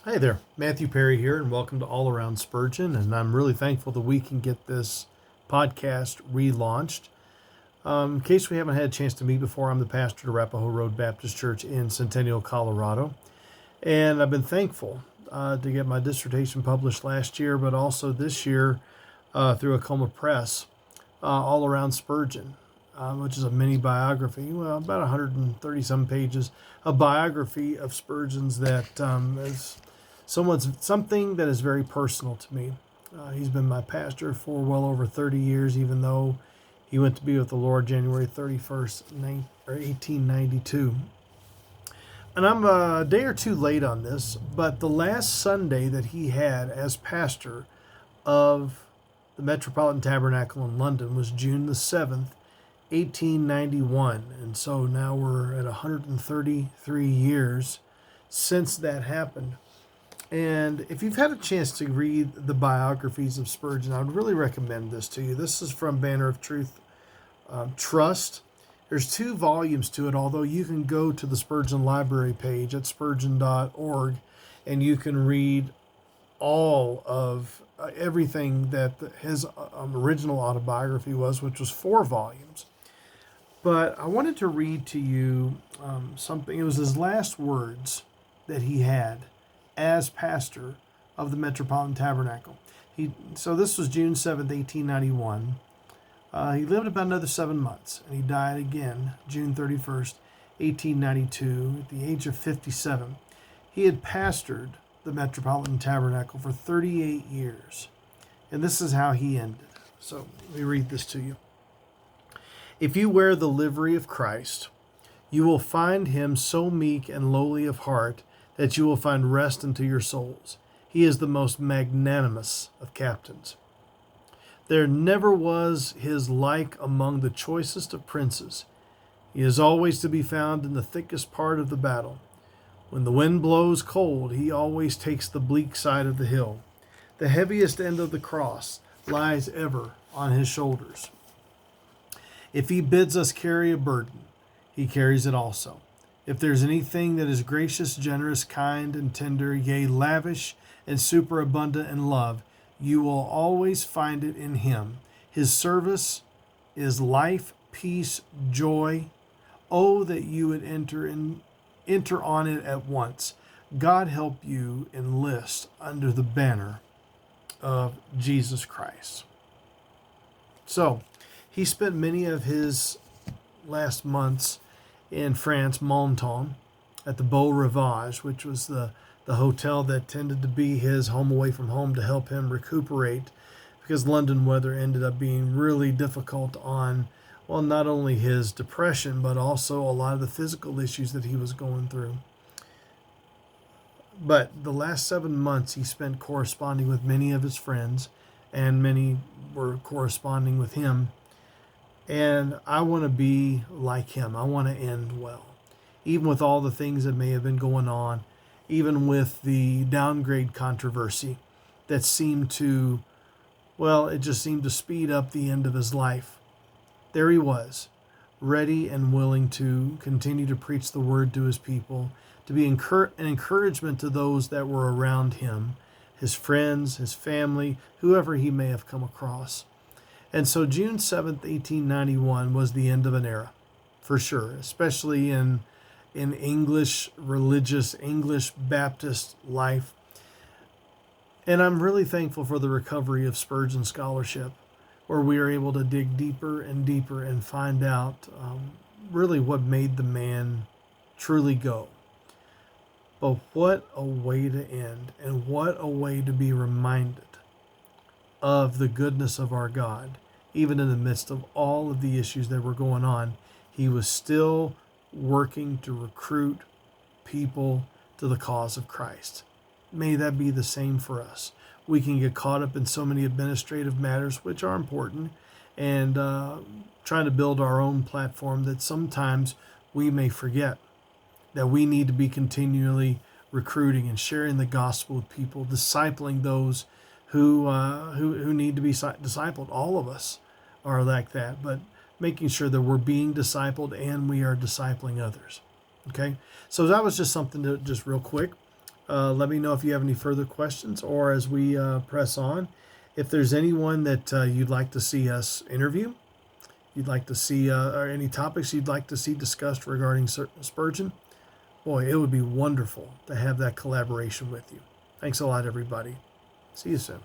Hi there, Matthew Perry here, and welcome to All Around Spurgeon. And I'm really thankful that we can get this podcast relaunched. In case we haven't had a chance to meet before, I'm the pastor of Arapahoe Road Baptist Church in Centennial, Colorado. And I've been thankful to get my dissertation published last year, but also this year through Acoma Press, All Around Spurgeon, which is a mini biography, well, about 130 some pages, a biography of Spurgeon's that is something that is very personal to me. He's been my pastor for well over 30 years, even though he went to be with the Lord January 31st, 1892. And I'm a day or two late on this, but the last Sunday that he had as pastor of the Metropolitan Tabernacle in London was June the 7th, 1891. And so now we're at 133 years since that happened. And if you've had a chance to read the biographies of Spurgeon, I would really recommend this to you. This is from Banner of Truth Trust. There's 2 volumes to it, although you can go to the Spurgeon Library page at spurgeon.org and you can read all of everything that his original autobiography was, which was 4 volumes. But I wanted to read to you something. It was his last words that he had as pastor of the Metropolitan Tabernacle. So this was June 7th, 1891. He lived about another 7 months, and he died again June 31st, 1892, at the age of 57. He had pastored the Metropolitan Tabernacle for 38 years, and this is how he ended. So let me read this to you. If you wear the livery of Christ, you will find him so meek and lowly of heart that you will find rest unto your souls. He is the most magnanimous of captains. There never was his like among the choicest of princes. He is always to be found in the thickest part of the battle. When the wind blows cold, he always takes the bleak side of the hill. The heaviest end of the cross lies ever on his shoulders. If he bids us carry a burden, he carries it also. If there's anything that is gracious, generous, kind, and tender, yea, lavish and superabundant in love, you will always find it in him. His service is life, peace, joy. Oh, that you would enter on it at once. God help you enlist under the banner of Jesus Christ. So, he spent many of his last months in France, Menton, at the Beau Rivage, which was the hotel that tended to be his home away from home to help him recuperate, because London weather ended up being really difficult on, well, not only his depression, but also a lot of the physical issues that he was going through. But the last 7 months he spent corresponding with many of his friends, and many were corresponding with him. And I want to be like him. I want to end well. Even with all the things that may have been going on, even with the downgrade controversy that seemed to, well, it just seemed to speed up the end of his life. There he was, ready and willing to continue to preach the word to his people, to be an encouragement to those that were around him, his friends, his family, whoever he may have come across. And so June 7th, 1891 was the end of an era, for sure, especially in English, religious, English Baptist life. And I'm really thankful for the recovery of Spurgeon scholarship, where we are able to dig deeper and deeper and find out really what made the man truly go. But what a way to end, and what a way to be reminded of the goodness of our God. Even in the midst of all of the issues that were going on, he was still working to recruit people to the cause of Christ. May that be the same for us. We can get caught up in so many administrative matters, which are important, and trying to build our own platform, that sometimes we may forget that we need to be continually recruiting and sharing the gospel with people, discipling those who need to be discipled. All of us are like that, but making sure that we're being discipled and we are discipling others. Okay, so that was just something to just real quick Let me know if you have any further questions, or as we press on, if there's anyone that you'd like to see us interview, you'd like to see, or any topics you'd like to see discussed regarding Spurgeon, boy, it would be wonderful to have that collaboration with you. Thanks a lot, everybody. See you soon.